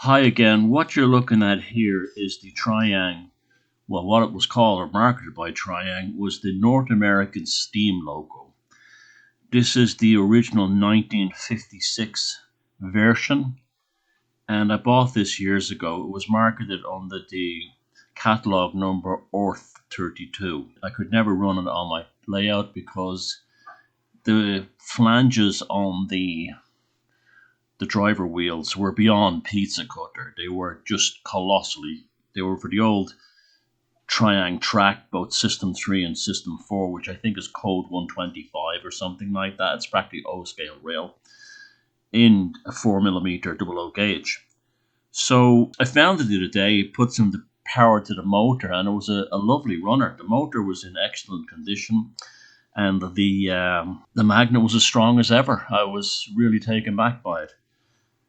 Hi again. What you're looking at here is the Triang. Well, what it was called or marketed by Triang was the North American steam loco. This is the original 1956 version, and I bought this years ago. It was marketed under the catalog number R32. I could never run it on my layout because the flanges on the driver wheels were beyond pizza cutter. They were just colossally. They were for the old Triang track, both System 3 and System 4, which I think is code 125 or something like that. It's practically O scale rail in a 4mm double O gauge. So I found it the other day, put some power to the motor, and it was a lovely runner. The motor was in excellent condition, and the magnet was as strong as ever. I was really taken back by it.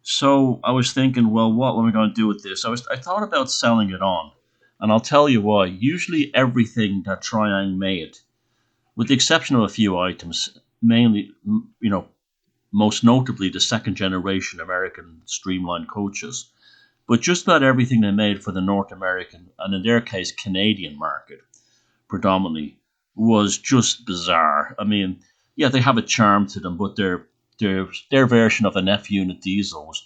So I was thinking, well, what am I going to do with this? I thought about selling it on, and I'll tell you why. Usually everything that Triang made, with the exception of a few items, mainly, most notably the second generation American streamlined coaches, but just about everything they made for the North American, and in their case, Canadian market, predominantly, was just bizarre. I mean, yeah, they have a charm to them, but their version of an F unit diesel was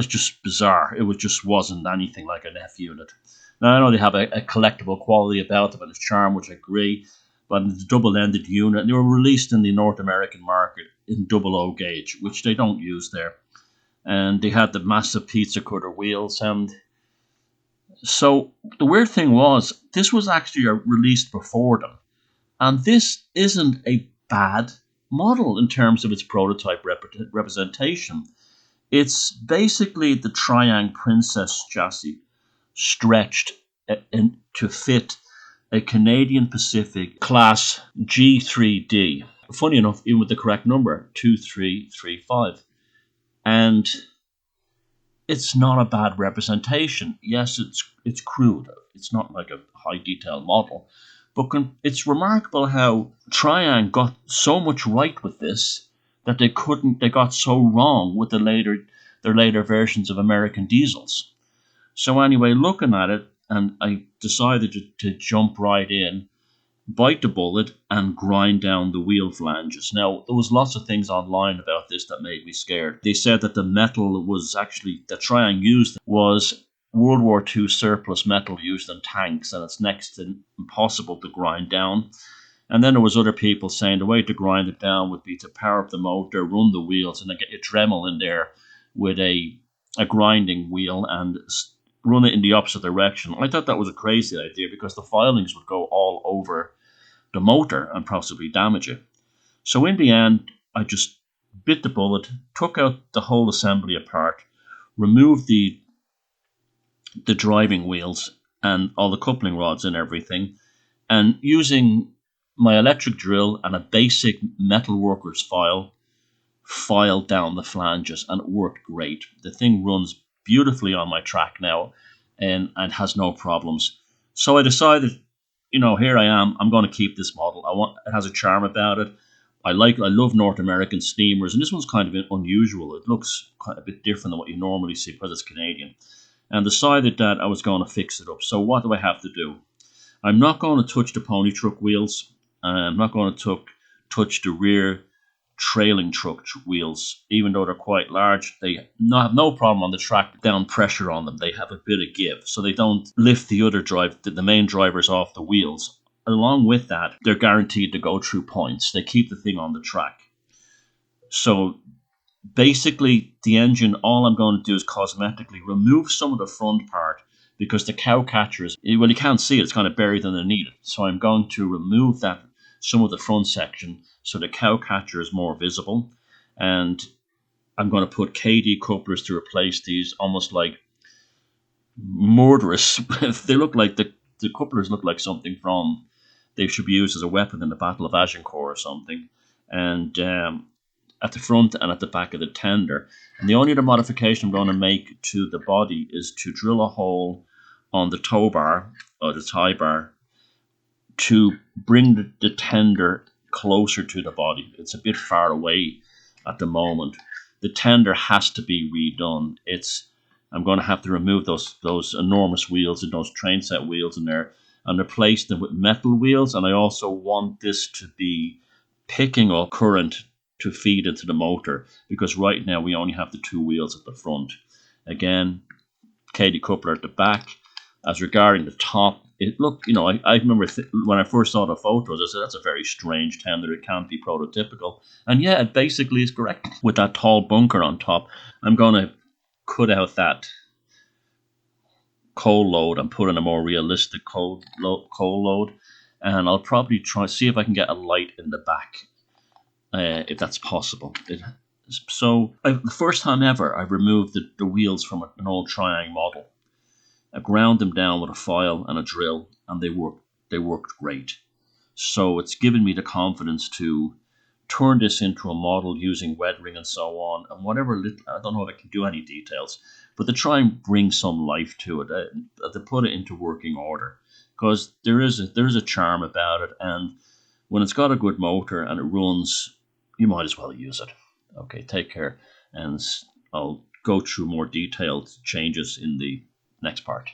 just bizarre. It just wasn't anything like an F unit. Now I know they have a collectible quality about them and its charm, which I agree, but it's a double-ended unit, and they were released in the North American market in double O gauge, which they don't use there. And they had the massive pizza cutter wheels, and so the weird thing was this was actually released before them, and this isn't a bad model in terms of its prototype representation. It's basically the Triang Princess chassis stretched to fit a Canadian Pacific Class G3d. Funny enough, even with the correct number, 2335. And it's not a bad representation. Yes, it's crude. It's not like a high detail model. But it's remarkable how Triang got so much right with this that they got so wrong with their later versions of American diesels. So anyway, looking at it, and I decided to jump right in, bite the bullet, and grind down the wheel flanges. Now, there was lots of things online about this that made me scared. They said that the metal was actually, that Triang used was World War II surplus metal used in tanks, and it's next to impossible to grind down. And then there was other people saying the way to grind it down would be to power up the motor, run the wheels, and then get your Dremel in there with a grinding wheel and run it in the opposite direction. I thought that was a crazy idea because the filings would go all over the motor and possibly damage it. So in the end, I just bit the bullet, took out the whole assembly apart, removed the driving wheels and all the coupling rods and everything, and using my electric drill and a basic metalworker's file, filed down the flanges, and it worked great. The thing runs beautifully on my track now and has no problems. So I decided, here I am. I'm going to keep this model. It has a charm about it. I love North American steamers, and this one's kind of unusual. It looks quite a bit different than what you normally see because it's Canadian. And decided that I was going to fix it up. So what do I have to do? I'm not going to touch the pony truck wheels. I'm not going to touch the rear trailing truck wheels, even though they're quite large. They have no problem on the track down pressure on them. They have a bit of give, so they don't lift the main drivers off the wheels. Along with that, they're guaranteed to go through points. They keep the thing on the track. So basically, the engine, all I'm going to do is cosmetically remove some of the front part because the cow catcher you can't see it, it's kind of buried underneath it. So I'm going to remove some of the front section so the cow catcher is more visible. And I'm going to put KD couplers to replace these almost like murderous. They look like the couplers look like something they should be used as a weapon in the Battle of Agincourt or something. And at the front and at the back of the tender. And the only other modification I'm going to make to the body is to drill a hole on the tow bar or the tie bar to bring the tender closer to the body. It's a bit far away at the moment. The tender has to be redone. It's I'm going to have to remove those enormous wheels and those train set wheels in there and replace them with metal wheels. And I also want this to be picking up current to feed into the motor, because right now we only have the two wheels at the front. Again, Katie coupler at the back. As regarding the top, it looked, I remember when I first saw the photos, I said, that's a very strange tender. It can't be prototypical. And yeah, it basically is correct. With that tall bunker on top, I'm going to cut out that coal load and put in a more realistic coal load. And I'll probably try see if I can get a light in the back, if that's possible. The first time ever, I removed the wheels from an old Triang model. I ground them down with a file and a drill, and they worked. They worked great. So it's given me the confidence to turn this into a model using weathering and so on, and whatever little, I don't know if I can do any details, but to try and bring some life to it, to put it into working order, because there is a charm about it, and when it's got a good motor and it runs, you might as well use it. Okay, take care, and I'll go through more detailed changes in the next part.